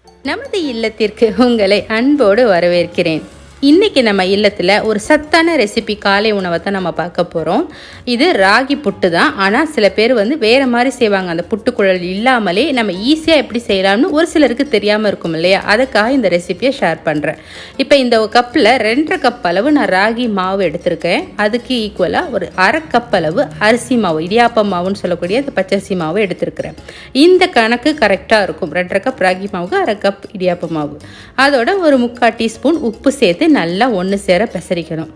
நமது இல்லத்திற்கு உங்களை அன்போடு வரவேற்கிறேன். இன்றைக்கி நம்ம இல்லத்தில் ஒரு சத்தான ரெசிபி காலை உணவை தான் நம்ம பார்க்க போகிறோம். இது ராகி புட்டு தான். ஆனால் சில பேர் வேறு மாதிரி செய்வாங்க. அந்த புட்டுக்குழல் இல்லாமலே நம்ம ஈஸியாக எப்படி செய்யலாம்னு ஒரு சிலருக்கு தெரியாமல் இருக்கும் இல்லையா? அதுக்காக இந்த ரெசிபியை ஷேர் பண்ணுறேன். இப்போ இந்த கப்பில் 2.5 கப் அளவு நான் ராகி மாவு எடுத்திருக்கேன். அதுக்கு ஈக்குவலாக ஒரு 1/2 கப் அளவு அரிசி மாவு, இடியாப்ப மாவுன்னு சொல்லக்கூடிய அந்த பச்சரிசி மாவு எடுத்திருக்கிறேன். இந்த கணக்கு கரெக்டாக இருக்கும். 2.5 கப் ராகி மாவுக்கு 1/2 கப் இடியாப்ப மாவு. அதோட ஒரு 3/4 டீஸ்பூன் உப்பு சேர்த்து நல்லா ஒன்று சேர பெசரிக்கணும்.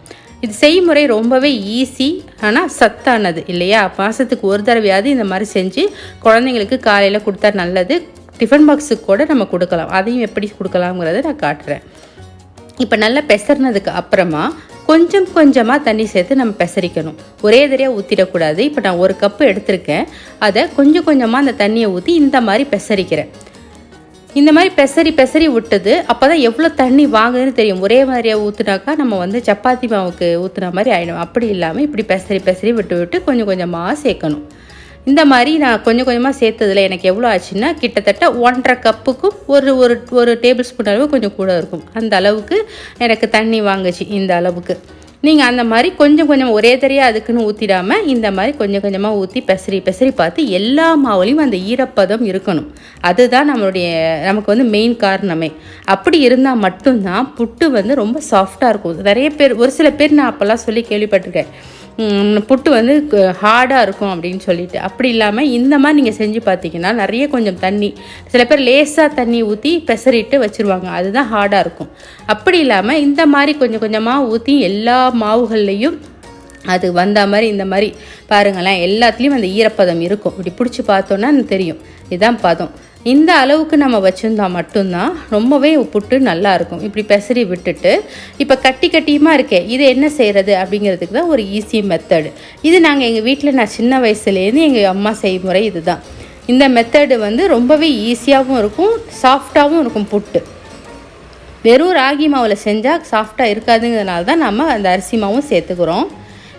இது செய்முறை ரொம்பவே ஈஸி, ஆனால் சத்தானது இல்லையா? மாதத்துக்கு ஒரு தடவையாவது இந்த மாதிரி செஞ்சு குழந்தைங்களுக்கு காலையில் கொடுத்தா நல்லது. டிஃபன் பாக்ஸுக்கு கூட நம்ம கொடுக்கலாம். அதையும் எப்படி கொடுக்கலாம்ங்கிறத நான் காட்டுறேன். இப்போ நல்லா பெசறினதுக்கு அப்புறமா கொஞ்சம் கொஞ்சமாக தண்ணி சேர்த்து நம்ம பெசரிக்கணும். ஒரே தடவையாக ஊற்றிடக்கூடாது. இப்போ நான் 1 கப்பு எடுத்திருக்கேன். அதை கொஞ்சம் கொஞ்சமாக அந்த தண்ணியை ஊற்றி இந்த மாதிரி பெசரிக்கிறேன். இந்த மாதிரி பெசரி விட்டுது. அப்போ தான் எவ்வளோ தண்ணி வாங்குதுன்னு தெரியும். ஒரே மாதிரியாக ஊற்றுனாக்கா நம்ம சப்பாத்தி மாவுக்கு ஊற்றுன மாதிரி ஆகிடும். அப்படி இல்லாமல் இப்படி பெசரி விட்டு கொஞ்சம் கொஞ்சமாக சேர்க்கணும். இந்த மாதிரி நான் கொஞ்சம் கொஞ்சமாக சேர்த்ததில் எனக்கு எவ்வளோ ஆச்சுன்னா கிட்டத்தட்ட 1.5 கப்புக்கும் ஒரு டேபிள் ஸ்பூன் அளவு கொஞ்சம் கூட இருக்கும். அந்த அளவுக்கு எனக்கு தண்ணி வாங்குச்சு. இந்த அளவுக்கு நீங்கள் அந்த மாதிரி கொஞ்சம் கொஞ்சம் ஒரே தரையாக அதுக்குன்னு ஊற்றிடாமல் இந்த மாதிரி கொஞ்சம் கொஞ்சமாக ஊற்றி பெசரி பார்த்து எல்லா மாவுலையும் அந்த ஈரப்பதம் இருக்கணும். அதுதான் நமக்கு மெயின் காரணமே. அப்படி இருந்தால் மட்டும்தான் புட்டு ரொம்ப சாஃப்டாக இருக்கும். நிறைய பேர், ஒரு சில பேர் நான் அப்போல்லாம் சொல்லி கேள்விப்பட்டிருக்கேன், புட்டு ஹார்டாக இருக்கும் அப்படின்னு சொல்லிட்டு. அப்படி இல்லாமல் இந்த மாதிரி நீங்கள் செஞ்சு பார்த்தீங்கன்னா நிறைய கொஞ்சம் தண்ணி, சில பேர் லேசாக தண்ணி ஊற்றி பெசரிட்டு வச்சுருவாங்க. அதுதான் ஹார்டாக இருக்கும். அப்படி இல்லாமல் இந்த மாதிரி கொஞ்சம் கொஞ்சமாக ஊற்றி எல்லா மாவுகள்லேயும் அது வந்த மாதிரி இந்த மாதிரி பாருங்களேன், எல்லாத்துலேயும் அந்த ஈரப்பதம் இருக்கும். இப்படி பிடிச்சி பார்த்தோன்னா தெரியும். இதுதான் பதம். இந்த அளவுக்கு நம்ம வச்சுருந்தா மட்டும்தான் ரொம்பவே புட்டு நல்லாயிருக்கும். இப்படி பெசரி விட்டுட்டு இப்போ கட்டியமாக இருக்கே, இது என்ன செய்கிறது அப்படிங்கிறதுக்கு தான் ஒரு ஈஸி மெத்தடு இது. நாங்கள் எங்கள் வீட்டில் நான் சின்ன வயசுலேருந்து எங்கள் அம்மா செய்முறை இது தான். இந்த மெத்தடு ரொம்பவே ஈஸியாகவும் இருக்கும், சாஃப்டாகவும் இருக்கும். புட்டு வெறும் ராகி மாவில் செஞ்சால் சாஃப்டாக இருக்காதுங்கிறதுனால தான் நம்ம அந்த அரிசி மாவும் சேர்த்துக்கிறோம்.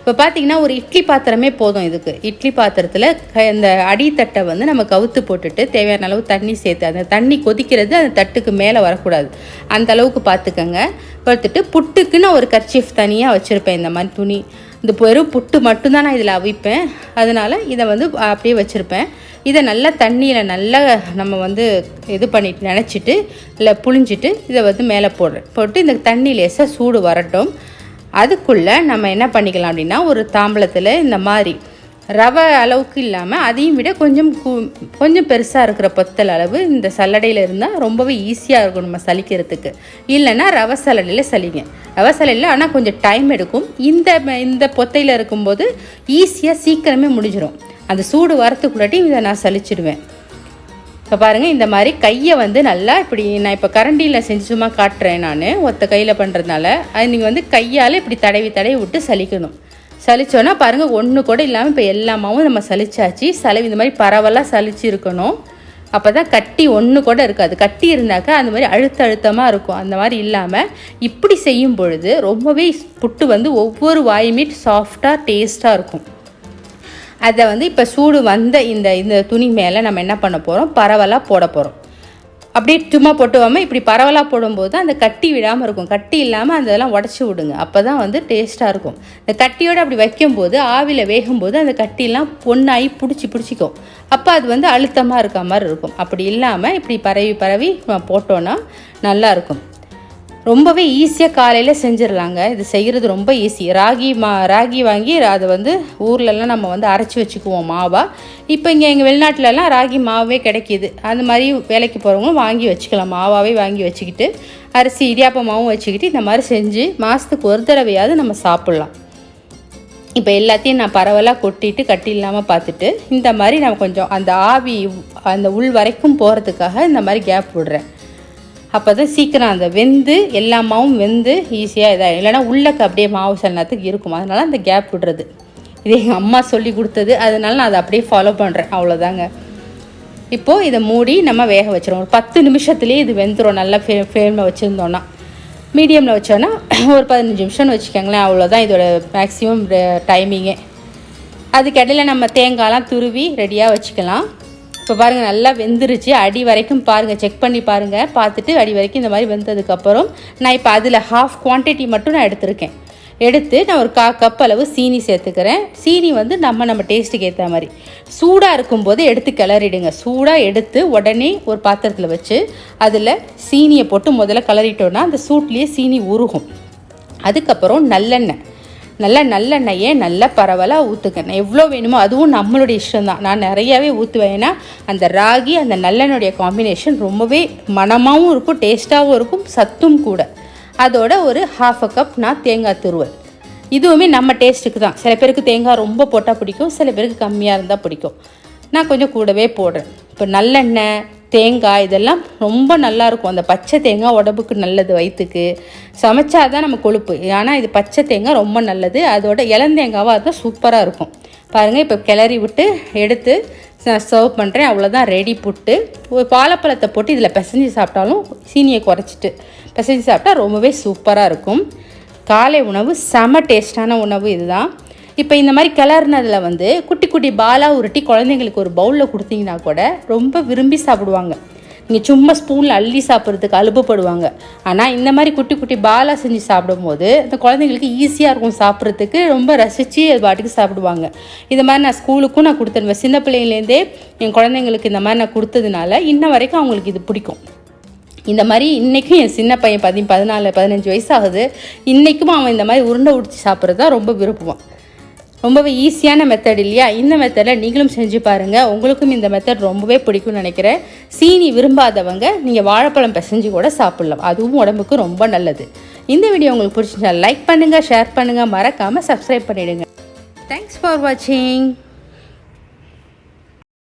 இப்போ பார்த்திங்கன்னா ஒரு இட்லி பாத்திரமே போதும் இதுக்கு. இட்லி பாத்திரத்தில் அந்த அடித்தட்டை நம்ம கவுத்து போட்டுட்டு தேவையான அளவு தண்ணி சேர்த்து, அந்த தண்ணி கொதிக்கிறது அந்த தட்டுக்கு மேலே வரக்கூடாது. அந்த அளவுக்கு பார்த்துக்கங்க. பார்த்துட்டு புட்டுக்குன்னு ஒரு கர்ச்சீஃப் தனியாக வச்சுருப்பேன். இந்த மாதிரி துணி, இந்த வெறும் புட்டு மட்டும்தான் நான் இதில் அவிப்பேன். அதனால் இதை அப்படியே வச்சுருப்பேன். இதை நல்லா தண்ணியில் நல்லா நம்ம இது பண்ணிட்டு நினச்சிட்டு இல்லை புழிஞ்சிட்டு இதை மேலே போட்டு இந்த தண்ணி லேசாக சூடு வரட்டும். அதுக்குள்ளே நம்ம என்ன பண்ணிக்கலாம் அப்படின்னா, ஒரு தாம்பலத்தில் இந்த மாதிரி ரவை அளவுக்கு இல்லாமல் அதையும் விட கொஞ்சம் பெருசாக இருக்கிற பொத்தல் அளவு இந்த சல்லடையில் இருந்தால் ரொம்பவே ஈஸியாக இருக்கும் நம்ம சலிக்கிறதுக்கு. இல்லைன்னா ரவை சல்லடையில் சலிங்க. ரவை சல்லடையில் ஆனால் கொஞ்சம் டைம் எடுக்கும். இந்த பொத்தையில் இருக்கும்போது ஈஸியாக சீக்கிரமே முடிஞ்சிடும். அந்த சூடு வரத்துக்குள்ளாட்டி இதை நான் சலிச்சிடுவேன். இப்போ பாருங்கள், இந்த மாதிரி கையை நல்லா இப்படி நான் இப்போ கரண்டியில் செஞ்சு சும்மா காட்டுறேன். நான் ஒத்த கையில் பண்ணுறதுனால அது நீங்கள் கையால் இப்படி தடவி விட்டு சலிக்கணும். சலிச்சோன்னா பாருங்கள், ஒன்று கூட இல்லாமல் இப்போ எல்லாமாவும் நம்ம சலிச்சாச்சு. இந்த மாதிரி பரவலாக சலிச்சு இருக்கணும். அப்போ தான் கட்டி ஒன்று கூட இருக்காது. கட்டி இருந்தாக்கா அந்த மாதிரி அழுத்தமாக இருக்கும். அந்த மாதிரி இல்லாமல் இப்படி செய்யும் பொழுது ரொம்பவே புட்டு ஒவ்வொரு வாயுமே சாஃப்டாக டேஸ்ட்டாக இருக்கும். அதை இப்போ சூடு வந்த இந்த துணி மேலே நம்ம என்ன பண்ண போகிறோம், பரவலாக போட போகிறோம். அப்படியே சும்மா போட்டுவாமல் இப்படி பரவலாக போடும்போது அந்த கட்டி விடாமல் இருக்கும். கட்டி இல்லாமல் அந்த இதெல்லாம் உடச்சி விடுங்க. அப்போ தான் டேஸ்ட்டாக இருக்கும். இந்த கட்டியோடு அப்படி வைக்கும்போது ஆவியில் வேகும்போது அந்த கட்டிலாம் பொண்ணாகி பிடிச்சிக்கும். அப்போ அது அழுத்தமாக இருக்க மாதிரி இருக்கும். அப்படி இல்லாமல் இப்படி பரவி போட்டோன்னா நல்லாயிருக்கும். ரொம்பவே ஈஸியாக காலையில் செஞ்சிடலாங்க. இது செய்கிறது ரொம்ப ஈஸி. ராகி வாங்கி அதை ஊர்லெலாம் நம்ம அரைச்சி வச்சுக்குவோம் மாவாக. இப்போ இங்கே எங்கள் வெளிநாட்டிலலாம் ராகி மாவே கிடைக்கிது. அந்த மாதிரி வேலைக்கு போகிறவங்களும் வாங்கி வச்சுக்கலாம். மாவாகவே வாங்கி வச்சுக்கிட்டு அரிசி இடியாப்ப மாவும் வச்சுக்கிட்டு இந்த மாதிரி செஞ்சு மாதத்துக்கு ஒரு தடவையாவது நம்ம சாப்பிட்லாம். இப்போ எல்லாத்தையும் நான் பரவலாக கொட்டிட்டு கட்டி இல்லாமல் பார்த்துட்டு இந்த மாதிரி நம்ம கொஞ்சம் அந்த ஆவி அந்த உள் வரைக்கும் போகிறதுக்காக இந்த மாதிரி கேப் விடுறேன். அப்போ தான் சீக்கிரம் அந்த எல்லா மாவும் ஈஸியாக இதாகிடும். இல்லைனா உள்ளக்கு அப்படியே மாவு சல்லத்துக்கு இருக்கும். அதனால் அந்த கேப் விடுறது இது எங்கள் அம்மா சொல்லி கொடுத்தது. அதனால நான் அதை அப்படியே ஃபாலோ பண்ணுறேன். அவ்வளோதாங்க. இப்போது இதை மூடி நம்ம வேக வச்சிடும். ஒரு 10 நிமிஷத்துலேயே இது வெந்துடும். நல்லா ஃப்ளேமில் வச்சுருந்தோன்னா, மீடியமில் வச்சோன்னா ஒரு 15 நிமிஷம்னு வச்சுக்கோங்களேன். அவ்வளோதான் இதோட மேக்ஸிமம் டைமிங்கே. அதுக்கிடையில் நம்ம தேங்காய்லாம் துருவி ரெடியாக வச்சுக்கலாம். இப்போ பாருங்கள் நல்லா வெந்துருச்சு. அடி வரைக்கும் பாருங்கள், செக் பண்ணி பாருங்கள். பார்த்துட்டு அடி வரைக்கும் இந்த மாதிரி வெந்ததுக்கப்புறம் நான் இப்போ அதில் ஹாஃப் குவான்டிட்டி மட்டும் நான் எடுத்திருக்கேன். எடுத்து நான் ஒரு 1/4 கப் அளவு சீனி சேர்த்துக்கிறேன். சீனி வந்து நம்ம டேஸ்ட்டுக்கு ஏற்ற மாதிரி சூடாக இருக்கும்போது எடுத்து கிளறிடுங்க. சூடாக எடுத்து உடனே ஒரு பாத்திரத்தில் வச்சு அதில் சீனியை போட்டு முதல்ல கிளறிட்டோன்னா அந்த சூட்லேயே சீனி உருகும். அதுக்கப்புறம் நல்லெண்ணெயை நல்லா பரவலாக ஊற்றுக்கணும். எவ்வளோ வேணுமோ, அதுவும் நம்மளுடைய இஷ்டம் தான். நான் நிறையாவே ஊற்றுவேன். ஏன்னா அந்த ராகி அந்த நல்லெண்ணெயுடைய காம்பினேஷன் ரொம்பவே மணமாகவும் இருக்கும், டேஸ்ட்டாகவும் இருக்கும், சத்தும் கூட. அதோட ஒரு 1/2 கப் நான் தேங்காய் துருவல். இதுவுமே நம்ம டேஸ்ட்டுக்கு தான். சில பேருக்கு தேங்காய் ரொம்ப போட்டால் பிடிக்கும், சில பேருக்கு கம்மியாக இருந்தால் பிடிக்கும். நான் கொஞ்சம் கூடவே போடுறேன். இப்போ நல்லெண்ணெய், தேங்காய் இதெல்லாம் ரொம்ப நல்லாயிருக்கும். அந்த பச்சை தேங்காய் உடம்புக்கு நல்லது, வயிற்றுக்கு சமைச்சா தான் நம்ம கொழுப்பு. ஆனால் இது பச்சை தேங்காய் ரொம்ப நல்லது. அதோட இளந்தேங்காவாக இருந்தால் சூப்பராக இருக்கும். பாருங்கள், இப்போ கிளறி விட்டு எடுத்து நான் சர்வ் பண்ணுறேன். அவ்வளோதான், ரெடி புட்டு. ஒரு வாழைப்பழத்தை போட்டு இதில் பிசைஞ்சு சாப்பிட்டாலும் சீனியை குறைச்சிட்டு பிசைஞ்சு சாப்பிட்டா ரொம்பவே சூப்பராக இருக்கும். காலை உணவு செம டேஸ்டான உணவு இதுதான். இப்போ இந்த மாதிரி கிளறினதில் வந்து குட்டி குட்டி பாலாக உருட்டி குழந்தைங்களுக்கு ஒரு பவுலில் கொடுத்தீங்கன்னா கூட ரொம்ப விரும்பி சாப்பிடுவாங்க. நீங்கள் சும்மா ஸ்பூனில் அள்ளி சாப்பிட்றதுக்கு அலுப்புப்படுவாங்க. ஆனால் இந்த மாதிரி குட்டி குட்டி பாலாக செஞ்சு சாப்பிடும்போது அந்த குழந்தைங்களுக்கு ஈஸியாக இருக்கும் சாப்பிட்றதுக்கு. ரொம்ப ரசித்து அது பாட்டுக்கு சாப்பிடுவாங்க. இந்த மாதிரி நான் ஸ்கூலுக்கும் நான் கொடுத்துருவேன். சின்ன பிள்ளைங்கலேருந்தே என் குழந்தைங்களுக்கு இந்த மாதிரி நான் கொடுத்ததுனால இன்ன வரைக்கும் அவங்களுக்கு இது பிடிக்கும். இந்த மாதிரி இன்றைக்கும் என் சின்ன பையன் 14-15 வயசு ஆகுது. இன்றைக்கும் அவன் இந்த மாதிரி உருண்டை உடிச்சு சாப்பிட்றது தான் ரொம்ப விரும்புவான். ரொம்பவே ஈஸியான மெத்தட் இல்லையா? இந்த மெத்தடில் நீங்களும் செஞ்சு பாருங்கள். உங்களுக்கும் இந்த மெத்தட் ரொம்பவே பிடிக்கும்னு நினைக்கிறேன். சீனி விரும்பாதவங்க நீங்கள் வாழைப்பழம் பிசைஞ்சு கூட சாப்பிட்லாம். அதுவும் உடம்புக்கு ரொம்ப நல்லது. இந்த வீடியோ உங்களுக்கு பிடிச்சிருந்தா லைக் பண்ணுங்கள், ஷேர் பண்ணுங்கள், மறக்காமல் சப்ஸ்கிரைப் பண்ணிவிடுங்க. தேங்க்ஸ் ஃபார் வாட்சிங்.